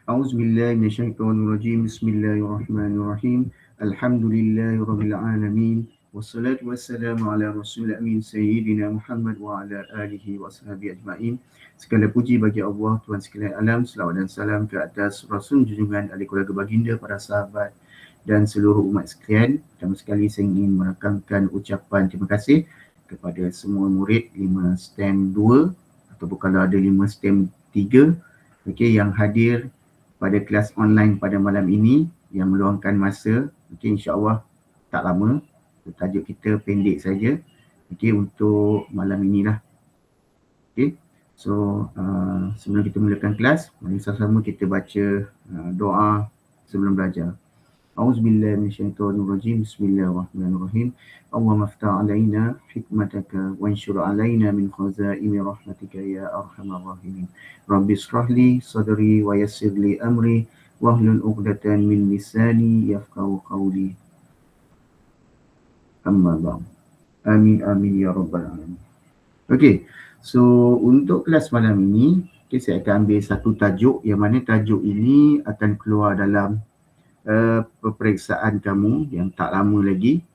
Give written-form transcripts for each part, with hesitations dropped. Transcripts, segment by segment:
A'udzubillahi minasyaitonirrajim. Bismillahirrahmanirrahim. Alhamdulillahirabbil alamin. Wassalatu wassalamu ala rasulil amin sayyidina Muhammad wa ala alihi wa sahbihi ajma'in. Segala puji bagi Allah Tuhan sekalian alam, selawat dan salam ke atas Rasul junjungan ahli keluarga baginda, para sahabat dan seluruh umat sekalian. Pertama sekali saya ingin merakamkan ucapan terima kasih kepada semua murid 5 STEM 2 ataupun kalau ada 5 STEM 3 yang hadir pada kelas online pada malam ini, yang meluangkan masa. InsyaAllah tak lama, tajuk kita pendek saja untuk malam inilah. So sebelum kita mulakan kelas, mari sama-sama kita baca doa sebelum belajar. A'udzubillahi minasyaitonirrajim. Bismillahirrahmanirrahim. Allahumma aftah alaina hikmataka wanshur alaina min khazaini rahmatika ya arhamar rahimin. Rabbi israhli sadri wa yassirli amri wahlul 'uqdatan min lisani yafqahu qawli. Amma ba'd. Amin amin ya rabbal alamin. Okey. So untuk kelas malam ini, saya akan ambil satu tajuk yang mana tajuk ini akan keluar dalam peperiksaan kamu yang tak lama lagi,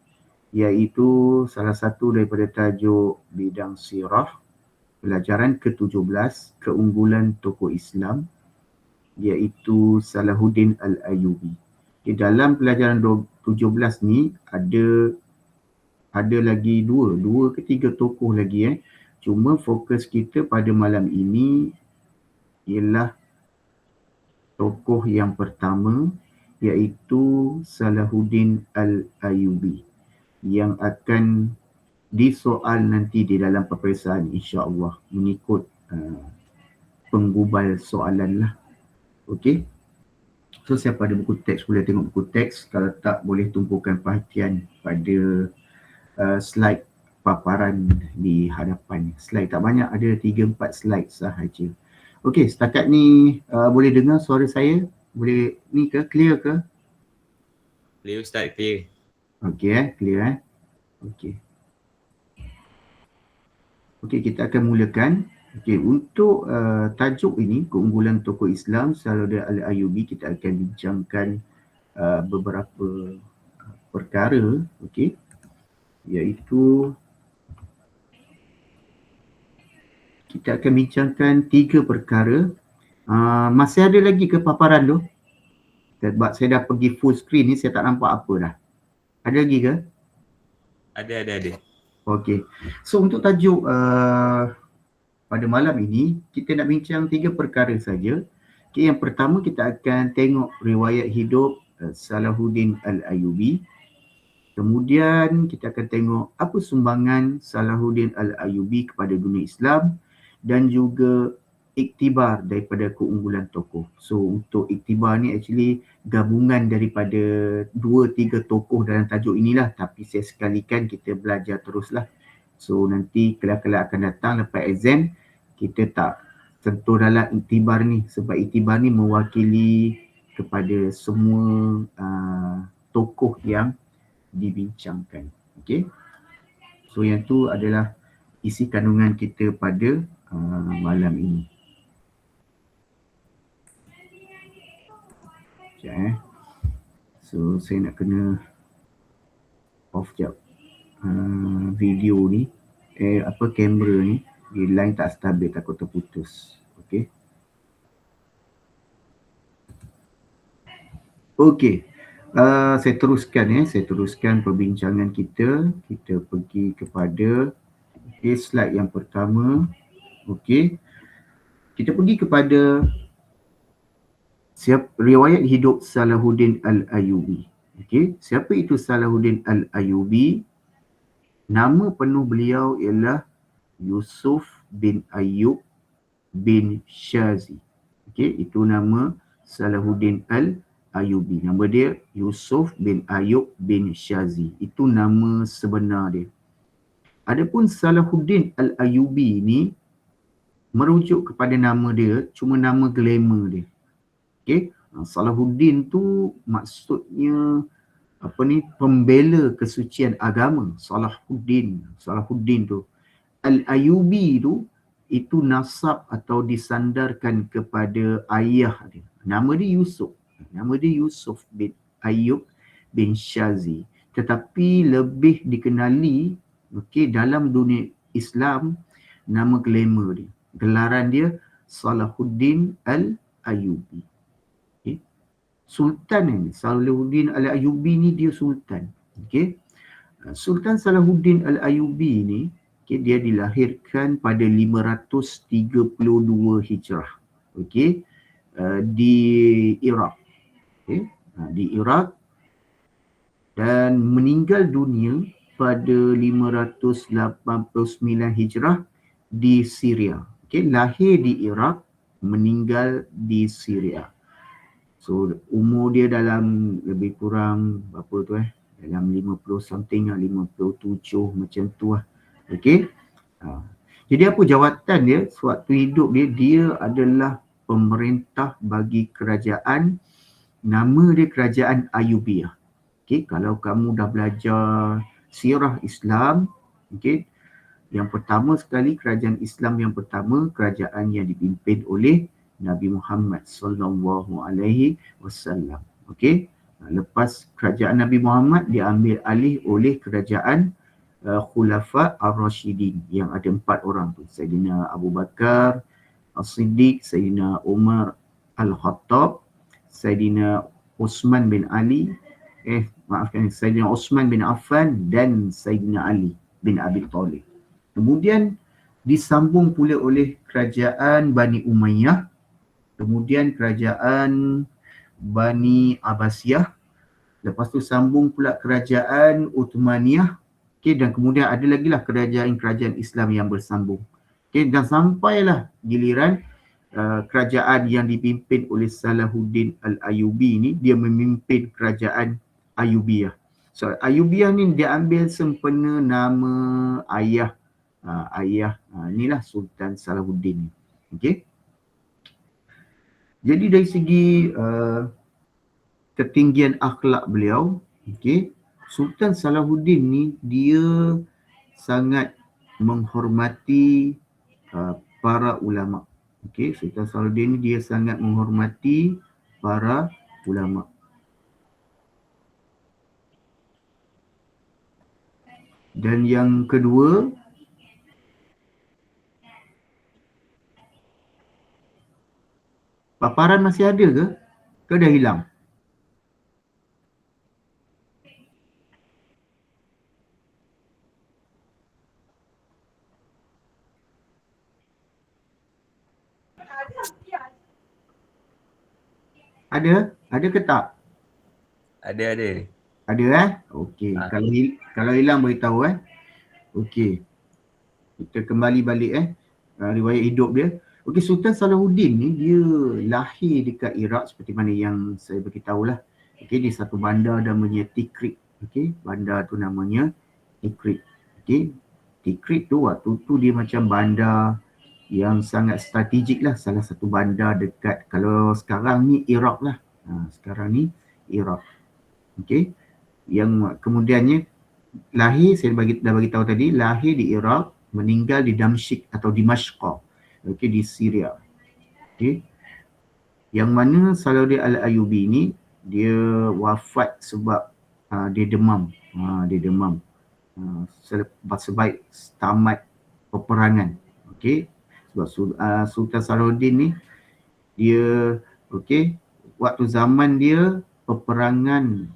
iaitu salah satu daripada tajuk bidang sirah, pelajaran ke-17, keunggulan tokoh Islam, iaitu Salahuddin Al-Ayyubi. Dalam pelajaran 17 ni ada lagi dua ke tiga tokoh lagi. Cuma fokus kita pada malam ini ialah tokoh yang pertama, iaitu Salahuddin Al-Ayyubi, yang akan disoal nanti di dalam peperiksaan insya-Allah mengikut penggubal soalan lah. Okey. So siapa ada buku teks boleh tengok buku teks, kalau tak boleh tumpukan perhatian pada slide paparan di hadapan. Slide tak banyak, ada 3-4 slide sahaja. Okey, setakat ni boleh dengar suara saya? Boleh ni ke? Clear ke? Clear Ustaz, clear. Okey, clear Okey. Okey, kita akan mulakan. Okey, untuk tajuk ini, keunggulan tokoh Islam Salahuddin Al-Ayyubi, kita akan bincangkan beberapa perkara, okey, iaitu kita akan bincangkan 3 perkara. Masih ada lagi ke paparan tu? Sebab saya dah pergi full screen ni, saya tak nampak apa dah. Ada lagi ke? Ada. Okey. So untuk tajuk pada malam ini, kita nak bincang 3 perkara saja. Okay, yang pertama kita akan tengok riwayat hidup Salahuddin Al-Ayyubi. Kemudian kita akan tengok apa sumbangan Salahuddin Al-Ayyubi kepada dunia Islam dan juga iktibar daripada keunggulan tokoh. So untuk iktibar ni actually gabungan daripada 2-3 tokoh dalam tajuk inilah, tapi saya sekalikan kita belajar teruslah. So nanti kelak-kelak akan datang lepas exam, kita tak sentuh dalam iktibar ni, sebab iktibar ni mewakili kepada semua tokoh yang dibincangkan. Okey. So yang tu adalah isi kandungan kita pada malam ini. Sekejap So saya nak kena off jap video ni, kamera ni, di line tak stabil, takut terputus. Okey. Okey. Saya teruskan perbincangan kita. Kita pergi kepada slide yang pertama. Okey. Kita pergi kepada riwayat hidup Salahuddin Al-Ayyubi. Okey, siapa itu Salahuddin Al-Ayyubi? Nama penuh beliau ialah Yusuf bin Ayyub bin Shazi. Okey, itu nama Salahuddin Al-Ayyubi. Nama dia Yusuf bin Ayyub bin Shazi. Itu nama sebenar dia. Adapun Salahuddin Al-Ayyubi ni merujuk kepada nama dia, cuma nama glamour dia. Okey, Salahuddin tu maksudnya pembela kesucian agama. Salahuddin tu. Al-Ayyubi tu itu nasab atau disandarkan kepada ayah dia. Nama dia Yusuf. Nama dia Yusuf bin Ayyub bin Shazi. Tetapi lebih dikenali dalam dunia Islam, nama glamour dia, gelaran dia Salahuddin Al-Ayyubi. Sultan ini, Salahuddin Al-Ayyubi ni dia sultan. Sultan Salahuddin Al-Ayyubi ni dia dilahirkan pada 532 Hijrah. Di Iraq. Di Iraq, dan meninggal dunia pada 589 Hijrah di Syria. Lahir di Iraq, meninggal di Syria. So umur dia dalam lebih kurang berapa tu dalam 50 something 57 macam tu lah. Jadi apa jawatan dia sewaktu hidup dia? Dia adalah pemerintah bagi kerajaan, nama dia Kerajaan Ayyubiyah. Kalau kamu dah belajar sirah Islam, yang pertama sekali, kerajaan Islam yang pertama, kerajaan yang dipimpin oleh Nabi Muhammad sallallahu alaihi wasallam. Lepas kerajaan Nabi Muhammad diambil alih oleh kerajaan Khulafa Ar-Rashidin yang ada 4 orang tu. Sayyidina Abu Bakar As-Siddiq, Sayyidina Umar Al-Khattab, Sayyidina Uthman bin Ali, Sayyidina Uthman bin Affan dan Sayyidina Ali bin Abi Thalib. Kemudian disambung pula oleh kerajaan Bani Umayyah, kemudian kerajaan Bani Abbasiyah, lepas tu sambung pula kerajaan Uthmaniyah, dan kemudian ada lagi lah kerajaan-kerajaan Islam yang bersambung. Dan sampailah giliran kerajaan yang dipimpin oleh Salahuddin Al-Ayyubi ni, dia memimpin kerajaan Ayyubiyah. So Ayyubiyah ni dia ambil sempena nama ayah inilah Sultan Salahuddin. Jadi dari segi ketinggian akhlak beliau, Sultan Salahuddin ni dia sangat menghormati para ulama. Sultan Salahuddin ni dia sangat menghormati para ulama. Dan yang kedua, paparan masih ada ke? Ke dah hilang? Ada? Ada ke tak? Ada. Ada Okey. Kalau hilang beritahu Okey. Kita kembali balik riwayat hidup dia. Okey, Sultan Salahuddin ni dia lahir dekat Iraq seperti mana yang saya beritahu lah. Di satu bandar namanya Tikrit. Bandar tu namanya Tikrit. Tikrit tu waktu tu dia macam bandar yang sangat strategik lah. Salah satu bandar dekat, kalau sekarang ni Iraq lah. Sekarang ni Iraq. Yang kemudiannya lahir, saya dah bagi tahu tadi, lahir di Iraq, meninggal di Damsyik atau Dimashq, di Syria. Yang mana Salahuddin Al-Ayyubi ni dia wafat sebab dia demam. Sebaik tamat peperangan. Sebab Sultan Salahuddin ni dia waktu zaman dia peperangan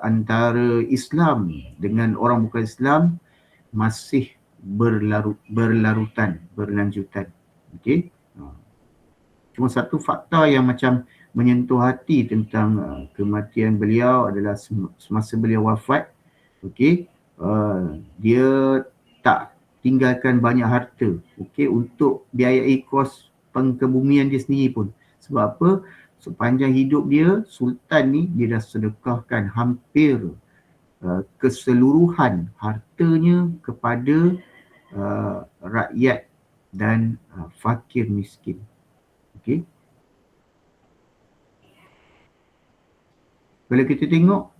antara Islam dengan orang bukan Islam masih berlanjutan. Cuma satu fakta yang macam menyentuh hati tentang kematian beliau adalah semasa beliau wafat, dia tak tinggalkan banyak harta untuk biayai kos pengkebumian dia sendiri pun. Sebab apa? Sepanjang hidup dia, Sultan ni dia dah sedekahkan hampir keseluruhan hartanya kepada rakyat dan fakir miskin. Kalau kita tengok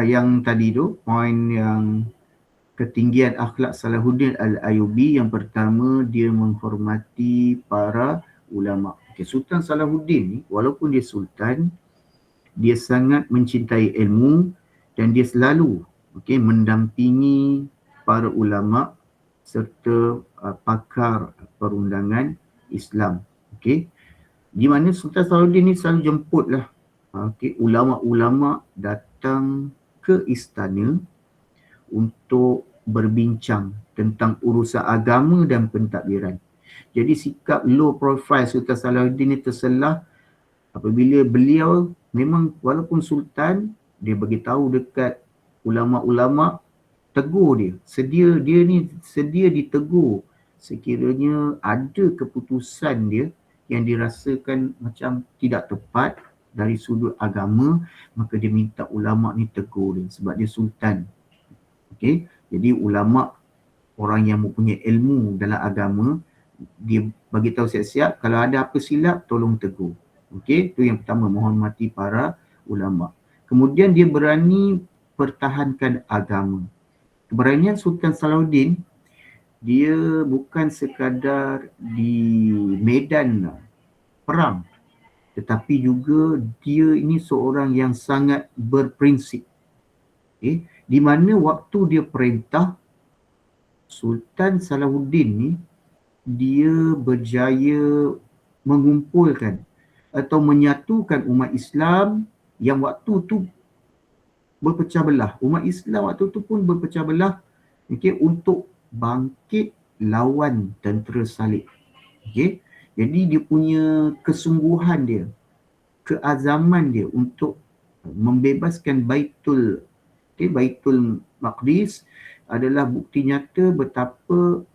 yang tadi tu, poin yang ketinggian akhlak Salahuddin Al-Ayyubi, yang pertama dia menghormati para ulama. Sultan Salahuddin ni walaupun dia sultan, dia sangat mencintai ilmu dan dia selalu mendampingi para ulama serta pakar perundangan Islam. Di mana Sultan Salahuddin ni selalu jemputlah ulama-ulama datang ke istana untuk berbincang tentang urusan agama dan pentadbiran. Jadi sikap low profile Sultan Salahuddin ni terselah apabila beliau memang walaupun sultan, dia bagi tahu dekat ulama-ulama, tegur dia. Dia ni sedia ditegur sekiranya ada keputusan dia yang dirasakan macam tidak tepat dari sudut agama, maka dia minta ulama ni tegur dia sebab dia sultan. Jadi ulama, orang yang mempunyai ilmu dalam agama, dia bagi tahu siap-siap kalau ada apa silap tolong tegur. Itu yang pertama, menghormati para ulama. Kemudian dia berani pertahankan agama. Keberanian Sultan Salahuddin, dia bukan sekadar di medan perang, tetapi juga dia ini seorang yang sangat berprinsip. Di mana waktu dia perintah, Sultan Salahuddin ni dia berjaya mengumpulkan atau menyatukan umat Islam yang waktu tu berpecah belah. Umat Islam waktu tu pun berpecah belah untuk bangkit lawan tentera salib. Jadi dia punya kesungguhan dia, keazaman dia untuk membebaskan Baitul Maqdis adalah bukti nyata betapa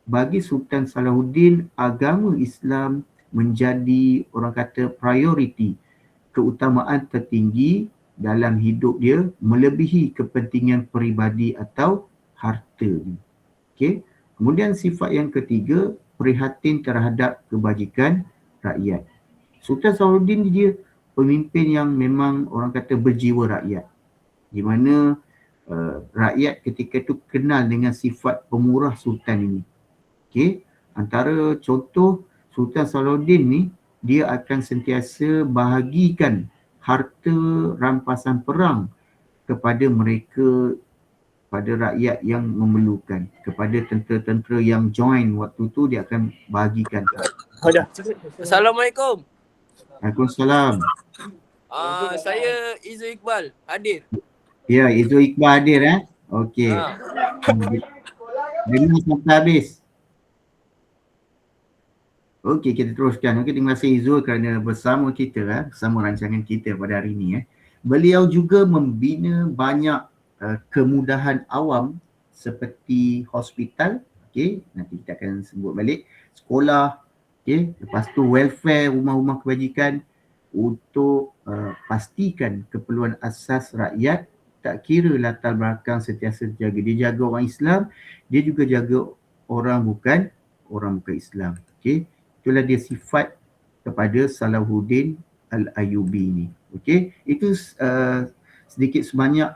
bagi Sultan Salahuddin agama Islam menjadi orang kata prioriti, keutamaan tertinggi dalam hidup dia melebihi kepentingan peribadi atau harta. Kemudian sifat yang ketiga, prihatin terhadap kebajikan rakyat. Sultan Salahuddin dia pemimpin yang memang orang kata berjiwa rakyat, di mana rakyat ketika itu kenal dengan sifat pemurah sultan ini. Antara contoh, Sultan Salahuddin ni dia akan sentiasa bahagikan harta rampasan perang kepada mereka, pada rakyat yang memerlukan, kepada tentera-tentera yang join waktu tu dia akan bahagikan. Assalamualaikum. Waalaikumsalam. Saya Izul Iqbal hadir. Ya, Izul Iqbal hadir Okey. Dengar sampai habis. Okey, kita teruskan. Terima kasih Izul kerana bersama kita, bersama rancangan kita pada hari ini. Beliau juga membina banyak kemudahan awam seperti hospital, nanti kita akan sebut balik, sekolah, lepas tu welfare, rumah-rumah kebajikan untuk pastikan keperluan asas rakyat, tak kira latar belakang sentiasa terjaga. Dia jaga orang Islam, dia juga jaga orang bukan Islam. Itulah dia sifat kepada Salahuddin Al-Ayyubi ni. Itu sedikit sebanyak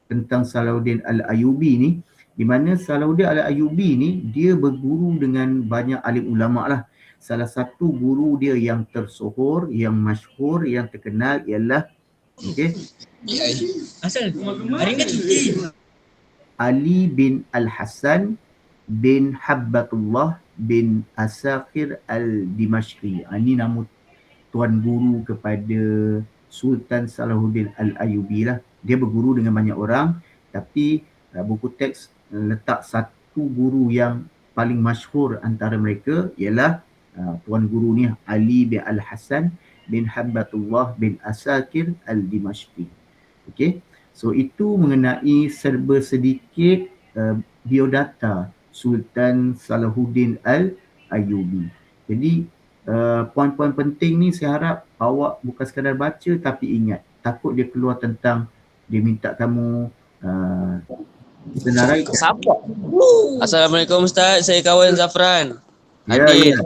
tentang Salahuddin Al-Ayyubi ni, di mana Salahuddin Al-Ayyubi ni dia berguru dengan banyak alim ulama lah. Salah satu guru dia yang tersohor, yang masyhur, yang terkenal ialah Ali bin Al-Hasan bin Habbatullah bin Asakir Al-Dimashqi. Ini nama tuan guru kepada Sultan Salahuddin Al-Ayyubi lah. Dia berguru dengan banyak orang, tapi buku teks letak satu guru yang paling masyhur antara mereka ialah tuan guru ni Ali bin Al-Hasan bin Habbatullah bin Asakir Al-Dimashqi. So itu mengenai serba sedikit biodata Sultan Salahuddin Al-Ayyubi. Jadi poin-poin penting ni saya harap awak bukan sekadar baca tapi ingat. Takut dia keluar tentang dia minta kamu senarai. Assalamualaikum Ustaz, saya kawan Zafran. Ya.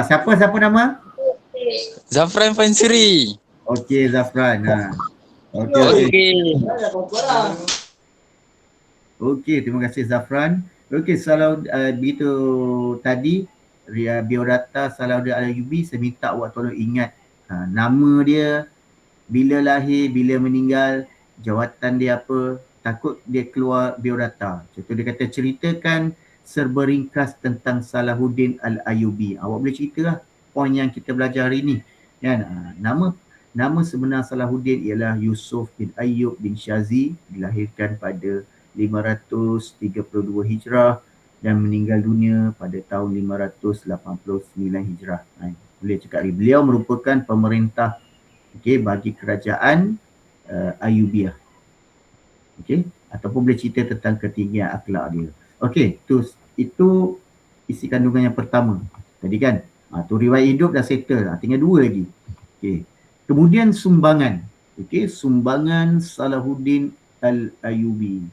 Siapa nama? Zafran Fansuri. Okey Zafran. Okey, terima kasih Zafran. Okey, begitu tadi biodata Salahuddin Al-Ayyubi, saya minta awak tolong ingat nama dia, bila lahir, bila meninggal, jawatan dia apa, takut dia keluar biodata. Contoh dia kata ceritakan serba ringkas tentang Salahuddin Al-Ayyubi. Awak boleh ceritalah poin yang kita belajar hari ni. Kan? Nama sebenar Salahuddin ialah Yusuf bin Ayyub bin Shazi, dilahirkan pada 532 Hijrah dan meninggal dunia pada tahun 589 Hijrah. Boleh cakap beliau merupakan pemerintah bagi kerajaan Ayyubiyah. Ataupun boleh cerita tentang ketinggian akhlak dia. Itu isi kandungan yang pertama. Tadi kan, tu riwayat hidup dah settle. Tinggal dua lagi. Kemudian sumbangan. Sumbangan Salahuddin Al-Ayyubi.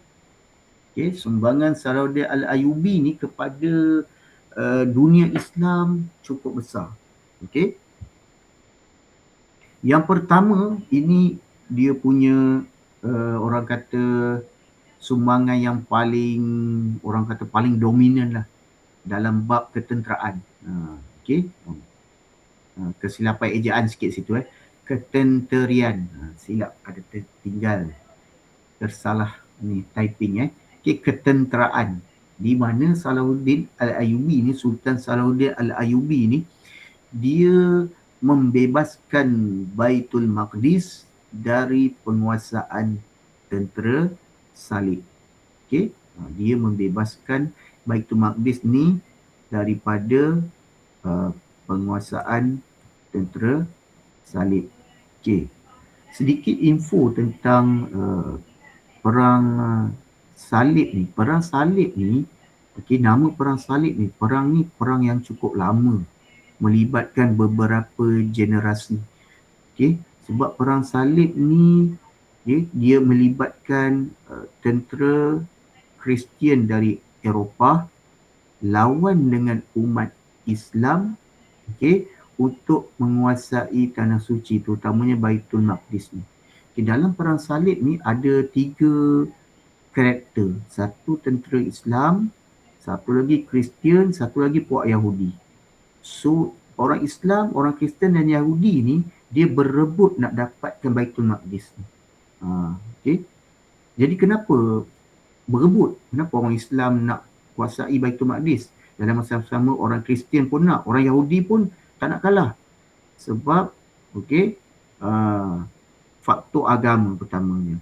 Sumbangan Salahuddin Al-Ayyubi ni kepada dunia Islam cukup besar. Yang pertama, ini dia punya orang kata sumbangan yang paling dominan lah dalam bab ketenteraan. Kesilapan ejaan sikit situ ketenterian. Silap ada tertinggal, tersalah ni typing ketenteraan, di mana Salahuddin Al-Ayyubi ni, Sultan Salahuddin Al-Ayyubi ni, dia membebaskan Baitul Maqdis dari penguasaan tentera Salib. Dia membebaskan Baitul Maqdis ni daripada penguasaan tentera Salib. Sedikit info tentang perang Salib ni. Perang Salib ni, nama perang Salib ni, perang yang cukup lama, melibatkan beberapa generasi. Sebab perang Salib ni dia melibatkan tentera Kristian dari Eropah lawan dengan umat Islam untuk menguasai tanah suci, terutamanya Baitul Maqdis ni. Dalam perang Salib ni ada 3 karakter. Satu tentera Islam, satu lagi Kristian, satu lagi puak Yahudi. So orang Islam, orang Kristian dan Yahudi ni dia berebut nak dapatkan Baitul Maqdis ni. Jadi kenapa berebut? Kenapa orang Islam nak kuasai Baitul Maqdis? Dalam masa sama orang Kristian pun nak, orang Yahudi pun tak nak kalah. Sebab faktor agama pertamanya.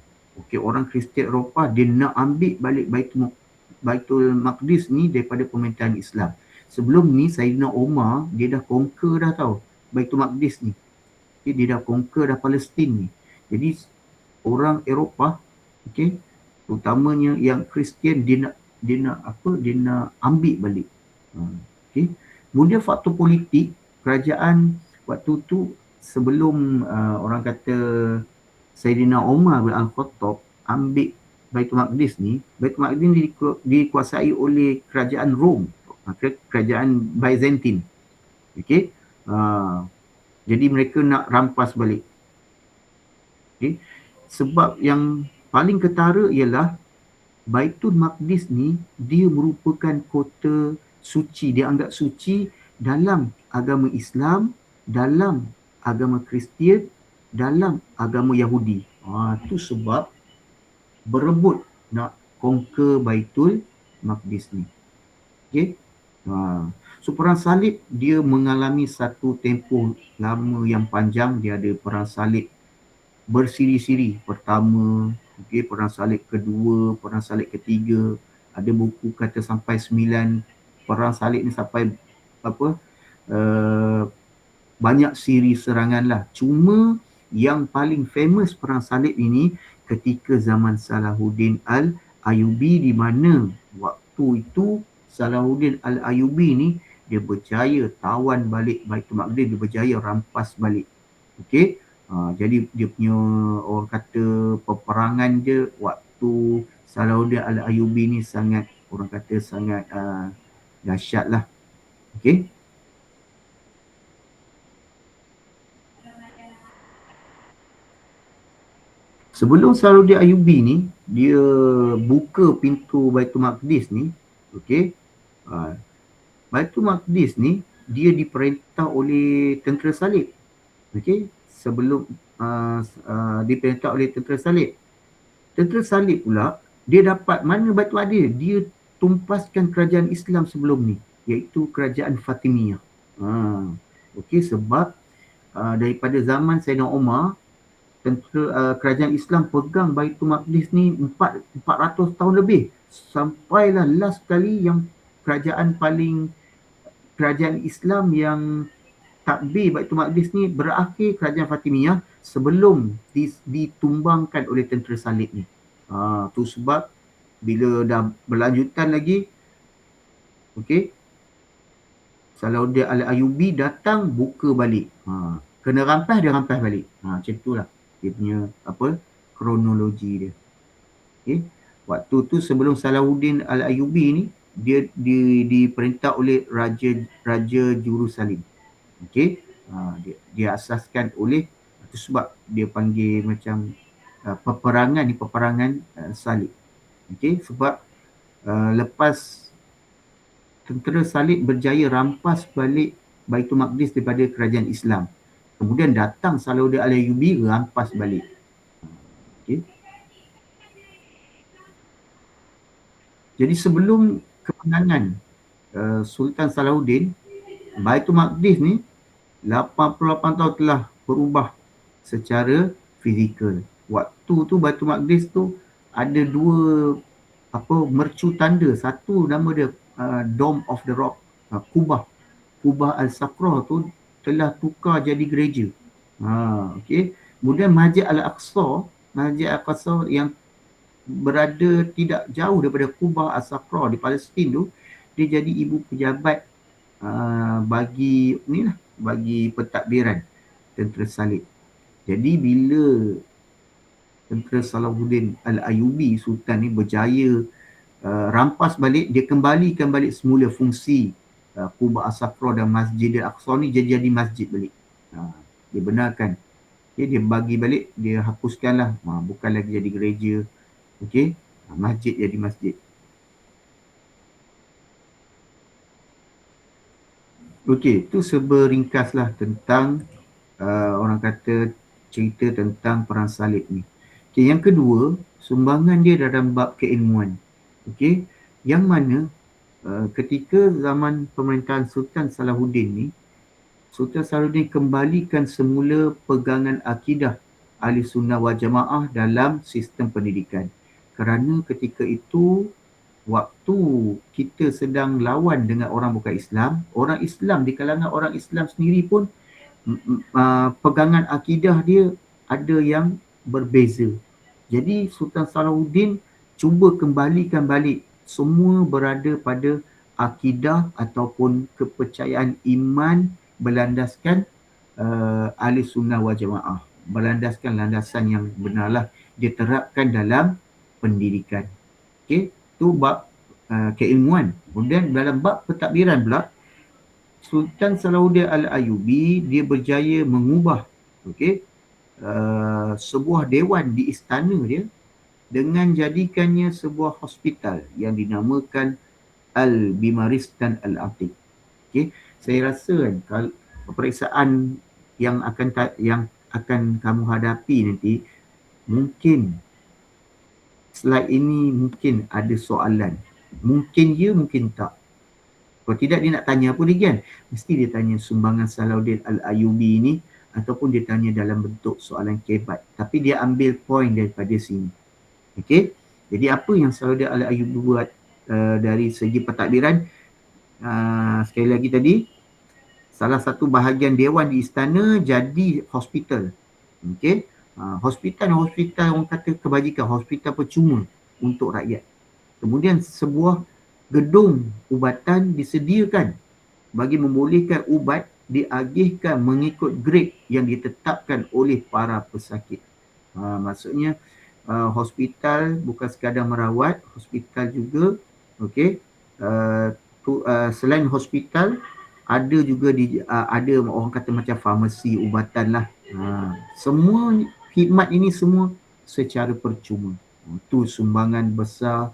Orang Kristian Eropah dia nak ambil balik Baitul Maqdis ni daripada pemerintahan Islam. Sebelum ni Sayyidina Umar dia dah conquer dah tau Baitul Maqdis ni. Dia dah conquer dah Palestin ni. Jadi orang Eropah terutamanya yang Kristian dia nak ambil balik. Kemudian faktor politik, kerajaan waktu tu sebelum orang kata Sayyidina Umar bin Al-Khattab ambil Baitul Maqdis ni, Baitul Maqdis ni dikuasai oleh kerajaan Rom, kerajaan Byzantine. Jadi mereka nak rampas balik. Sebab yang paling ketara ialah Baitul Maqdis ni dia merupakan kota suci, dia anggap suci dalam agama Islam, dalam agama Kristian, dalam agama Yahudi. Itu sebab berebut nak conquer Baitul Maqdis ni. So perang Salib dia mengalami satu tempoh lama yang panjang. Dia ada perang Salib bersiri-siri. Pertama, perang Salib kedua, perang Salib ketiga. Ada buku kata sampai 9 perang Salib ni, sampai banyak siri serangan lah. Cuma yang paling famous perang Salib ini ketika zaman Salahuddin Al-Ayyubi, di mana waktu itu Salahuddin Al-Ayyubi ni dia berjaya tawan balik Baitul Maqdis, dia berjaya rampas balik. Jadi dia punya orang kata peperangan dia waktu Salahuddin Al-Ayyubi ni sangat, orang kata sangat dahsyat lah. Sebelum Salahuddin Ayyubi ni dia buka pintu Baitul Maqdis ni, Baitul Maqdis ni dia diperintah oleh tentera salib. Okey, sebelum diperintah oleh tentera salib. Tentera salib pula dia dapat mana Baitul Maqdis? Dia tumpaskan kerajaan Islam sebelum ni, iaitu kerajaan Fatimiyah. Okey, sebab daripada zaman Sayyidina Umar, tentera kerajaan Islam pegang Baitul Maqdis ni 400 tahun lebih, sampailah last kali yang kerajaan Islam yang takbir Baitul Maqdis ni berakhir kerajaan Fatimiyah sebelum ditumbangkan oleh tentera salib ni. Tu sebab bila dah berlanjutan lagi, okey, Salahuddin Al-Ayyubi datang buka balik. Kena rampas, dia rampas balik. Macam itulah dia punya kronologi dia. Okay. Waktu tu sebelum Salahuddin Al-Ayyubi ni, dia diperintah oleh Raja Jerusalem. Okey. Dia asaskan oleh, itu sebab dia panggil macam peperangan salib. Okey, sebab lepas tentera salib berjaya rampas balik Baitul Maqdis daripada kerajaan Islam, kemudian datang Salahuddin Al-Ayyubi rampas balik. Okey. Jadi sebelum kemenangan Sultan Salahuddin, Baitul Maqdis ni 88 tahun telah berubah secara fizikal. Waktu tu Baitul Maqdis tu ada dua mercu tanda. Satu nama dia Dome of the Rock, Kubah Al-Saqrah tu telah tukar jadi gereja. Okey. Kemudian Masjid Al-Aqsa yang berada tidak jauh daripada Kubah Al-Saqrah di Palestin tu, dia jadi ibu pejabat bagi pentadbiran tentera salib. Jadi bila tentera Salahuddin Al-Ayyubi Sultan ni berjaya rampas balik, dia kembalikan balik semula fungsi Kubah Al-Saqrah dan Masjid Al-Aqsa ni jadi masjid balik. Dia benarkan. Okay, dia bagi balik, dia hapuskanlah. Bukan lagi jadi gereja. Okey, masjid jadi masjid. Okey, itu seberingkaslah tentang orang kata cerita tentang perang salib ni. Okey, yang kedua, sumbangan dia dalam bab keilmuan. Okey, yang mana ketika zaman pemerintahan Sultan Salahuddin ni, Sultan Salahuddin kembalikan semula pegangan akidah Ahli Sunnah wal Jamaah dalam sistem pendidikan. Kerana ketika itu, waktu kita sedang lawan dengan orang bukan Islam, orang Islam di kalangan orang Islam sendiri pun pegangan akidah dia ada yang berbeza. Jadi Sultan Salahuddin cuba kembalikan balik semua berada pada akidah ataupun kepercayaan iman berlandaskan Ahli Sunnah wal Jamaah, berlandaskan landasan yang benarlah dia terapkan dalam pendidikan. Okey, tu bab keilmuan. Kemudian dalam bab pentadbiran pula, Sultan Salahuddin Al-Ayyubi dia berjaya mengubah sebuah dewan di istana dia dengan jadikannya sebuah hospital yang dinamakan Al-Bimaristan Al-Atiq. Okey, saya rasa kan kalau peperiksaan yang akan kamu hadapi nanti, mungkin slide ini mungkin ada soalan. Mungkin ya, mungkin tak. Kalau tidak dia nak tanya apa lagi kan? Mesti dia tanya sumbangan Salahuddin Al-Ayyubi ni, ataupun dia tanya dalam bentuk soalan kebat. Tapi dia ambil poin daripada sini. Okey. Jadi apa yang Salahuddin Al-Ayyubi buat dari segi pentadbiran? Sekali lagi tadi, salah satu bahagian dewan di istana jadi hospital. Okey. Hospital orang kata kebajikan, hospital percuma untuk rakyat. Kemudian sebuah gedung ubatan disediakan bagi membolehkan ubat diagihkan mengikut grade yang ditetapkan oleh para pesakit. Maksudnya hospital bukan sekadar merawat, hospital juga selain hospital ada juga ada orang kata macam farmasi, ubatan lah. Semua khidmat ini semua secara percuma. Itu sumbangan besar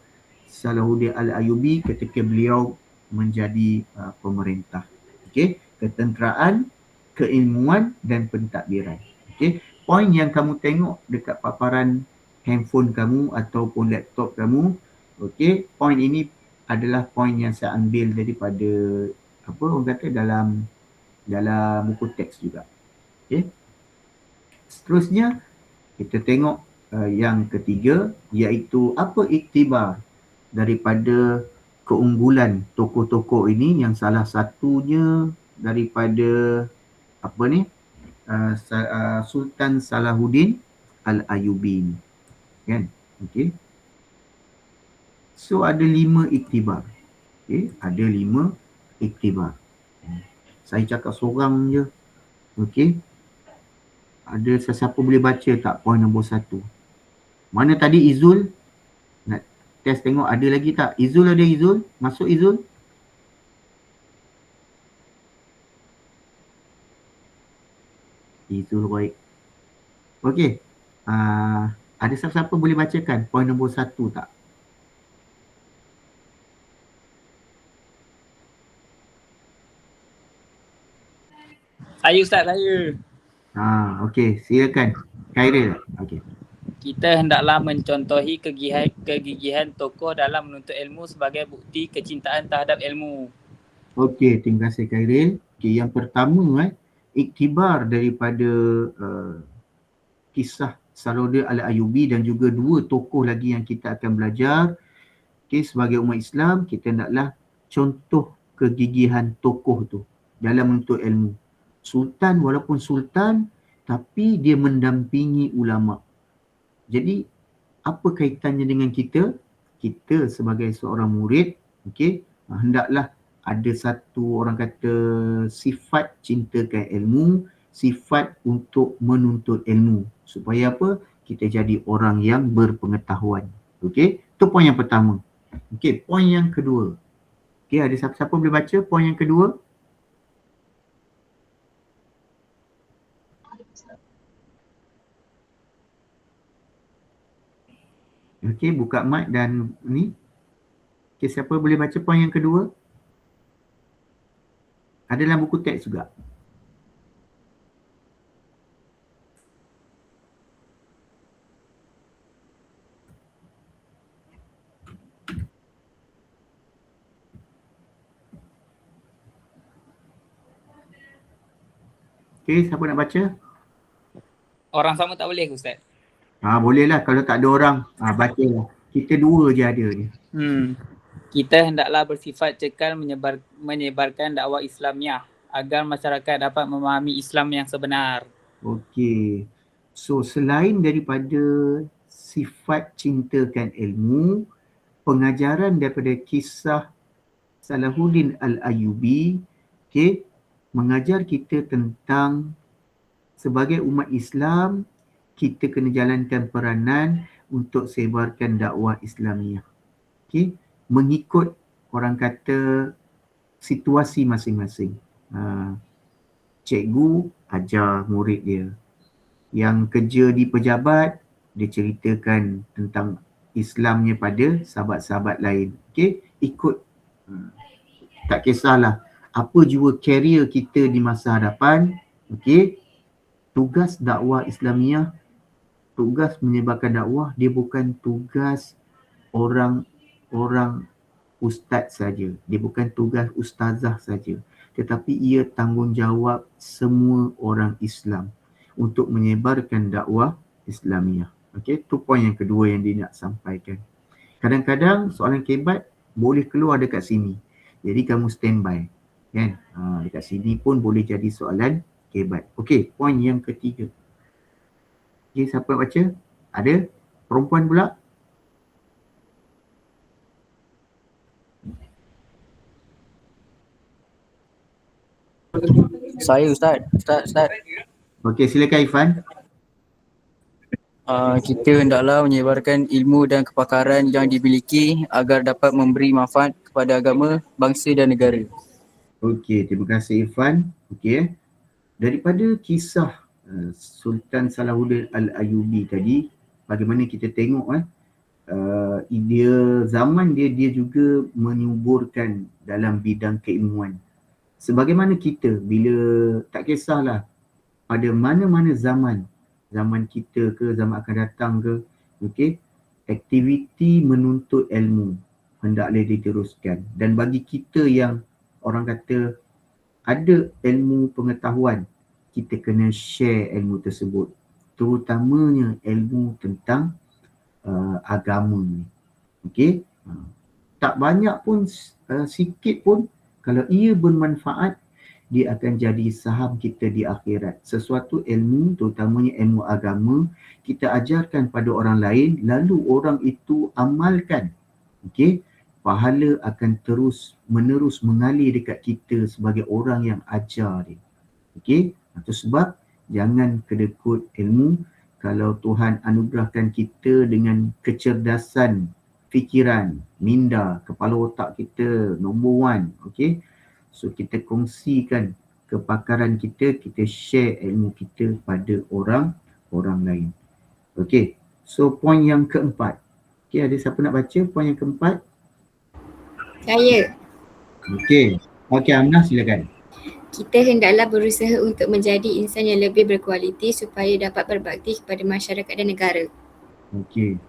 Salahuddin Al-Ayyubi ketika beliau menjadi pemerintah. Okey, ketenteraan, keilmuan dan pentadbiran. Okey, poin yang kamu tengok dekat paparan handphone kamu ataupun laptop kamu, okey, poin ini adalah poin yang saya ambil daripada apa orang kata dalam buku teks juga. Okey. Seterusnya kita tengok yang ketiga, iaitu apa iktibar daripada keunggulan tokoh-tokoh ini, yang salah satunya daripada apa ni, Sultan Salahuddin Al-Ayyubi, kan? Okey. So ada 5 iktibar. Okey, ada 5 iktibar. Saya cakap seorang je. Okey. Ada sesiapa boleh baca tak poin nombor 1? Mana tadi Izul? Nak test tengok ada lagi tak? Izul ada Izul? Masuk Izul? Izul baik. Okey. Ada siapa-siapa boleh bacakan poin nombor 1 tak? Saya Ustaz, saya. Okey, silakan. Khairil. Okey. Kita hendaklah mencontohi kegigihan tokoh dalam menuntut ilmu sebagai bukti kecintaan terhadap ilmu. Okey, terima kasih Khairil. Okey, yang pertama iktibar daripada kisah Salahuddin Al-Ayyubi dan juga 2 tokoh lagi yang kita akan belajar. Okey, sebagai umat Islam kita hendaklah contoh kegigihan tokoh tu dalam menuntut ilmu. Sultan walaupun sultan tapi dia mendampingi ulama. Jadi apa kaitannya dengan kita? Kita sebagai seorang murid, okey, hendaklah ada satu orang kata sifat cintakan ilmu, sifat untuk menuntut ilmu. Supaya apa? Kita jadi orang yang berpengetahuan. Okey, itu poin yang pertama. Okey, poin yang kedua. Okey, ada siapa-siapa boleh baca poin yang kedua? Okey, buka mic dan ni. Okey, siapa boleh baca poin yang kedua? Ada dalam buku teks juga. Okey, siapa nak baca? Orang sama tak boleh Ustaz? Bolehlah kalau tak ada orang. Bacalah. Kita 2 je ada ni. Kita hendaklah bersifat cekal menyebarkan dakwah Islamiah agar masyarakat dapat memahami Islam yang sebenar. Okey. So selain daripada sifat cintakan ilmu, pengajaran daripada kisah Salahuddin Al-Ayyubi, okey, mengajar kita tentang sebagai umat Islam kita kena jalankan peranan untuk sebarkan dakwah Islamiah. Okey, mengikut orang kata situasi masing-masing. Cikgu ajar murid dia. Yang kerja di pejabat, dia ceritakan tentang Islamnya pada sahabat-sahabat lain. Okey, ikut. Tak kisahlah apa jua karier kita di masa hadapan. Okey, tugas dakwah Islamiah, tugas menyebarkan dakwah, dia bukan tugas orang ustaz saja. Dia bukan tugas ustazah saja. Tetapi ia tanggungjawab semua orang Islam untuk menyebarkan dakwah Islamiah. Okey, tu poin yang kedua yang dia nak sampaikan. Kadang-kadang soalan kebat boleh keluar dekat sini. Jadi kamu standby. Kan? Dekat sini pun boleh jadi soalan kebat. Okey, poin yang ketiga. Okey, siapa nak baca? Ada? Perempuan pula? Saya Ustaz. Okey, silakan Ifan. Kita hendaklah menyebarkan ilmu dan kepakaran yang dimiliki agar dapat memberi manfaat kepada agama, bangsa dan negara. Okey, terima kasih Ifan. Okey. Daripada kisah Sultan Salahuddin Al-Ayyubi tadi, bagaimana kita tengok dia juga menyuburkan dalam bidang keilmuan. Sebagaimana kita, bila tak kisahlah pada mana-mana zaman kita ke, zaman akan datang ke, okey, aktiviti menuntut ilmu hendaklah diteruskan. Dan bagi kita yang orang kata ada ilmu pengetahuan, kita kena share ilmu tersebut, terutamanya ilmu tentang agama ni. Okey, tak banyak pun, sikit pun, kalau ia bermanfaat, dia akan jadi saham kita di akhirat. Sesuatu ilmu, terutamanya ilmu agama, kita ajarkan pada orang lain, lalu orang itu amalkan. Okey, pahala akan terus menerus mengalir dekat kita sebagai orang yang ajar dia. Okey, itu sebab jangan kedekut ilmu. Kalau Tuhan anugerahkan kita dengan kecerdasan fikiran, minda, kepala otak kita nombor 1, okey. So kita kongsikan kepakaran kita, kita share ilmu kita pada orang lain. Okey. So poin yang keempat. Okey, ada siapa nak baca poin yang keempat? Saya. Okey. Okey, Aminah silakan. Kita hendaklah berusaha untuk menjadi insan yang lebih berkualiti supaya dapat berbakti kepada masyarakat dan negara. Okey.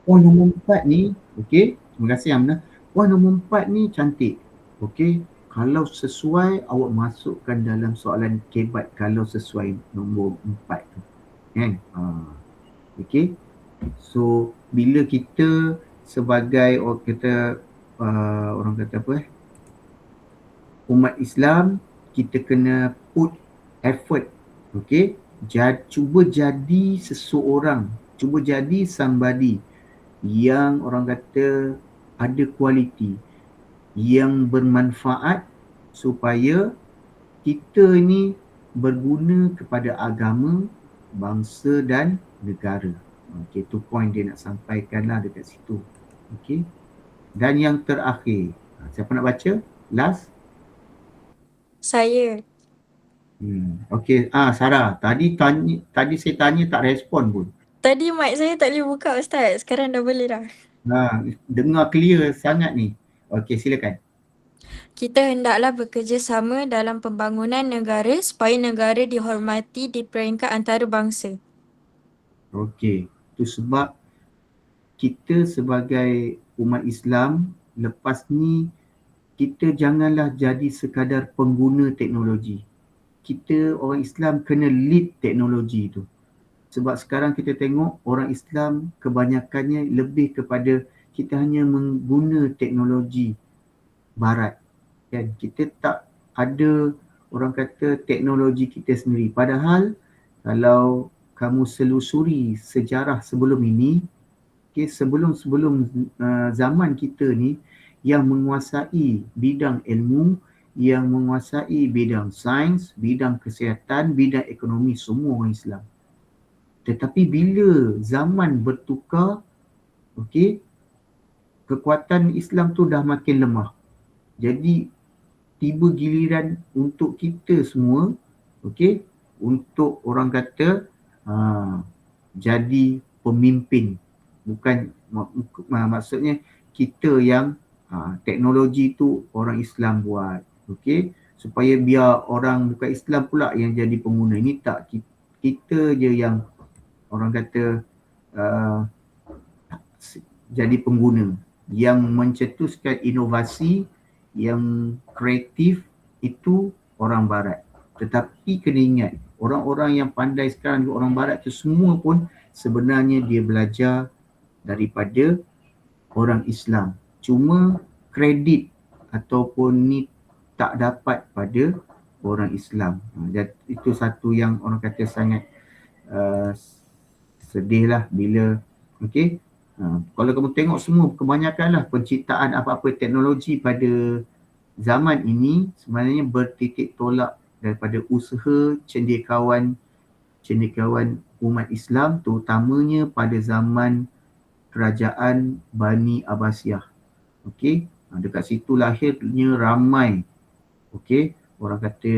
Poin nombor 4 ni, okey. Terima kasih Aminah. Poin nombor 4 ni cantik. Okey. Kalau sesuai, awak masukkan dalam soalan kebat kalau sesuai nombor 4 tu. Kan? Okey. So, bila kita sebagai orang kata apa umat Islam, kita kena put effort. Okey. Cuba jadi seseorang, cuba jadi somebody yang orang kata ada kualiti, yang bermanfaat supaya kita ni berguna kepada agama, bangsa dan negara. Okey, tu point dia nak sampaikan lah dekat situ. Okey. Dan yang terakhir, siapa nak baca? Last? Saya. Okey, Sarah, tadi saya tanya tak respon pun. Tadi mic saya tak boleh buka Ustaz. Sekarang dah boleh dah. Dengar clear sangat ni. Okey, silakan. Kita hendaklah bekerjasama dalam pembangunan negara supaya negara dihormati di peringkat antarabangsa. Okey, itu sebab kita sebagai umat Islam lepas ni kita janganlah jadi sekadar pengguna teknologi. Kita orang Islam kena lead teknologi tu. Sebab sekarang kita tengok orang Islam kebanyakannya lebih kepada kita hanya mengguna teknologi barat. Kan? Kita tak ada orang kata teknologi kita sendiri. Padahal kalau kamu selusuri sejarah sebelum ini, sebelum zaman kita ni, yang menguasai bidang ilmu, yang menguasai bidang sains, bidang kesihatan, bidang ekonomi, semua orang Islam. Tetapi bila zaman bertukar, kekuatan Islam tu dah makin lemah. Jadi tiba giliran untuk kita semua, untuk orang kata jadi pemimpin. Bukan maksudnya kita yang teknologi tu orang Islam buat, supaya biar orang bukan Islam pula yang jadi pengguna. Ini tak, kita je yang orang kata jadi pengguna, yang mencetuskan inovasi, yang kreatif itu orang barat. Tetapi kena ingat, orang-orang yang pandai sekarang, orang barat tu semua pun sebenarnya dia belajar daripada orang Islam. Cuma kredit ataupun ni tak dapat pada orang Islam. Itu satu yang orang kata sangat sedih lah bila kalau kamu tengok semua kebanyakan lah penciptaan apa-apa teknologi pada zaman ini sebenarnya bertitik tolak daripada usaha cendekiawan umat Islam, terutamanya pada zaman kerajaan Bani Abbasiyah. Dekat situ lahirnya ramai orang kata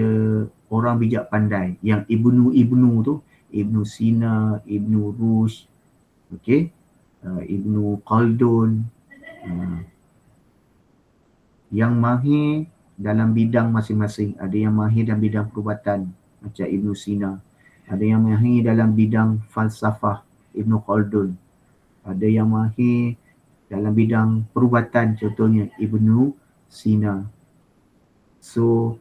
orang bijak pandai, yang Ibnu tu, Ibnu Sina, Ibnu Rushd, Ibnu Khaldun, yang mahir dalam bidang masing-masing. Ada yang mahir dalam bidang perubatan macam Ibnu Sina, ada yang mahir dalam bidang falsafah Ibnu Khaldun, ada yang mahir dalam bidang perubatan contohnya Ibnu Sina. So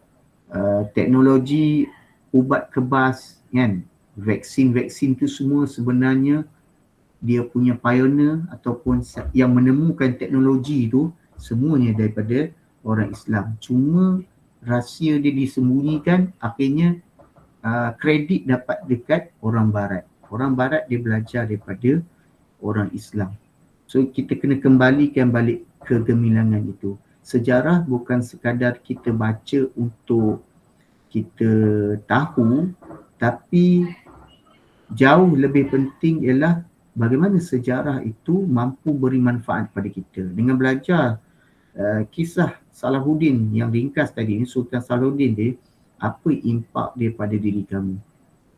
teknologi ubat kebas kan, vaksin-vaksin tu semua sebenarnya dia punya pioneer ataupun yang menemukan teknologi tu semuanya daripada orang Islam. Cuma rahsia dia disembunyikan, akhirnya kredit dapat dekat orang Barat. Orang Barat dia belajar daripada orang Islam. So kita kena kembalikan balik kegemilangan itu. Sejarah bukan sekadar kita baca untuk kita tahu, tapi jauh lebih penting ialah bagaimana sejarah itu mampu beri manfaat pada kita. Dengan belajar kisah Salahuddin yang ringkas tadi, Sultan Salahuddin dia, apa impak dia pada diri kamu?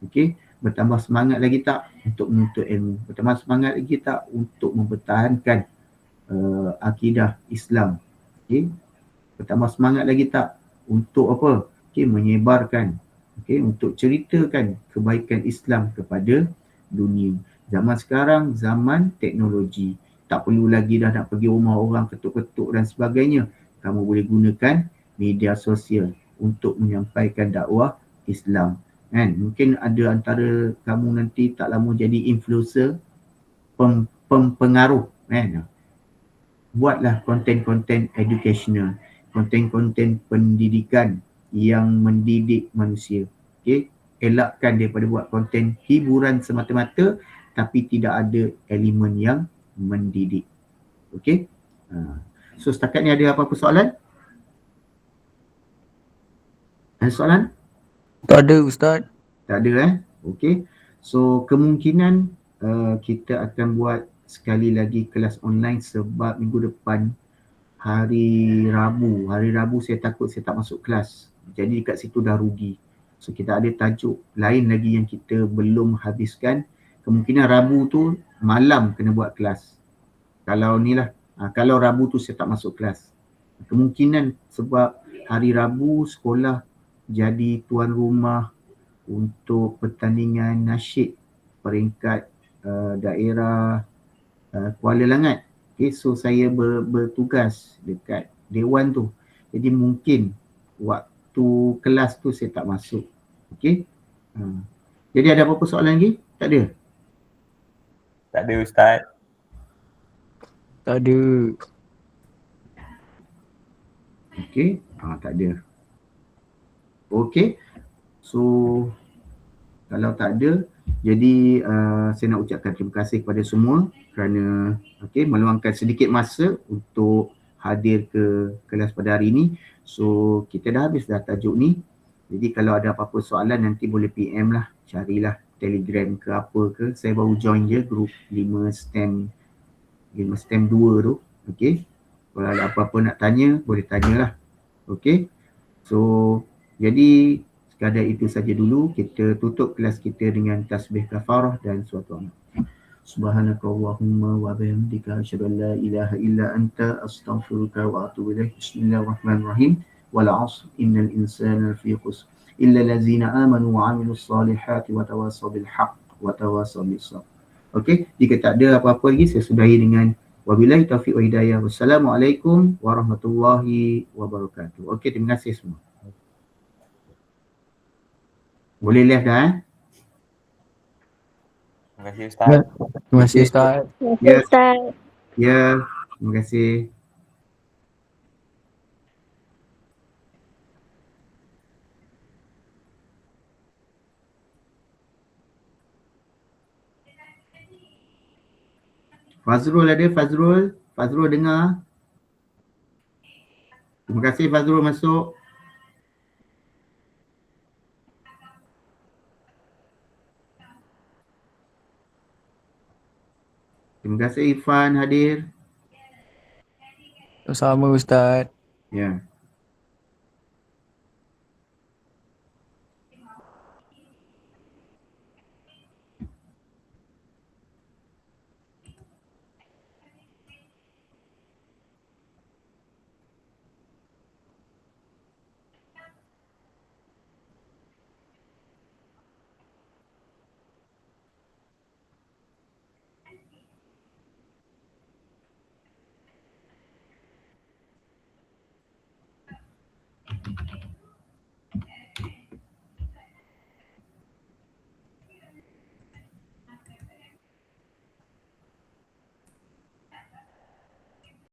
Okey, bertambah semangat lagi tak untuk menuntut ilmu? Bertambah semangat lagi tak untuk mempertahankan akidah Islam? Okey, bertambah semangat lagi tak untuk apa? Okey, menyebarkan, okey, untuk ceritakan kebaikan Islam kepada dunia. Zaman sekarang zaman teknologi. Tak perlu lagi dah nak pergi rumah orang ketuk-ketuk dan sebagainya. Kamu boleh gunakan media sosial untuk menyampaikan dakwah Islam. Kan? Mungkin ada antara kamu nanti tak lama jadi influencer, pengaruh. Kan? Buatlah konten-konten educational, konten-konten pendidikan yang mendidik manusia. Okay? Elakkan daripada buat konten hiburan semata-mata tapi tidak ada elemen yang mendidik. Okay? So setakat ni ada apa-apa soalan? Ada soalan? Tak ada Ustaz. Tak ada Okay. So kemungkinan kita akan buat sekali lagi kelas online sebab minggu depan hari Rabu. Hari Rabu saya takut saya tak masuk kelas. Jadi dekat situ dah rugi. So kita ada tajuk lain lagi yang kita belum habiskan. Kemungkinan Rabu tu malam kena buat kelas. Kalau ni lah, kalau Rabu tu saya tak masuk kelas. Kemungkinan sebab hari Rabu sekolah jadi tuan rumah untuk pertandingan nasyid peringkat daerah Kuala Langat. Okay, so saya bertugas dekat Dewan tu. Jadi mungkin waktu kelas tu saya tak masuk. Okay. Jadi ada apa-apa soalan lagi? Tak ada? Tak ada Ustaz. Tak ada. Okay. Tak ada. Okay. So kalau tak ada, jadi saya nak ucapkan terima kasih kepada semua kerana meluangkan sedikit masa untuk hadir ke kelas pada hari ini. So kita dah habis dah tajuk ni. Jadi kalau ada apa-apa soalan nanti boleh PM lah, carilah Telegram ke apa ke. Saya baru join je grup 5 STEM 2 tu. Okay. Kalau ada apa-apa nak tanya, boleh tanyalah. Okay. So jadi sekadar itu saja dulu. Kita tutup kelas kita dengan tasbih kafarah dan suatu amal. Subhanakallahumma wa bihamdika asyhadu an la ilaha illa anta astaghfiruka wa atubu ilaik. Bismillahirrahmanirrahim. Wal 'asr innal insana lafi khusr illa allazina amanu wa 'amilus solihati wa tawassaw bil haqq wa tawassaw bis sabr. Okey, jika tak ada apa-apa lagi saya sudahi dengan wabillahi taufiq wa hidayah. Wassalamualaikum warahmatullahi wabarakatuh. Okey, terima kasih semua. Boleh lihat dah Terima kasih Ustaz. Terima kasih Ustaz. Ya. Ya, terima kasih. Fazrul ada? Fazrul dengar? Terima kasih Fazrul masuk. Terima kasih Irfan hadir. Sama Ustaz. Ya.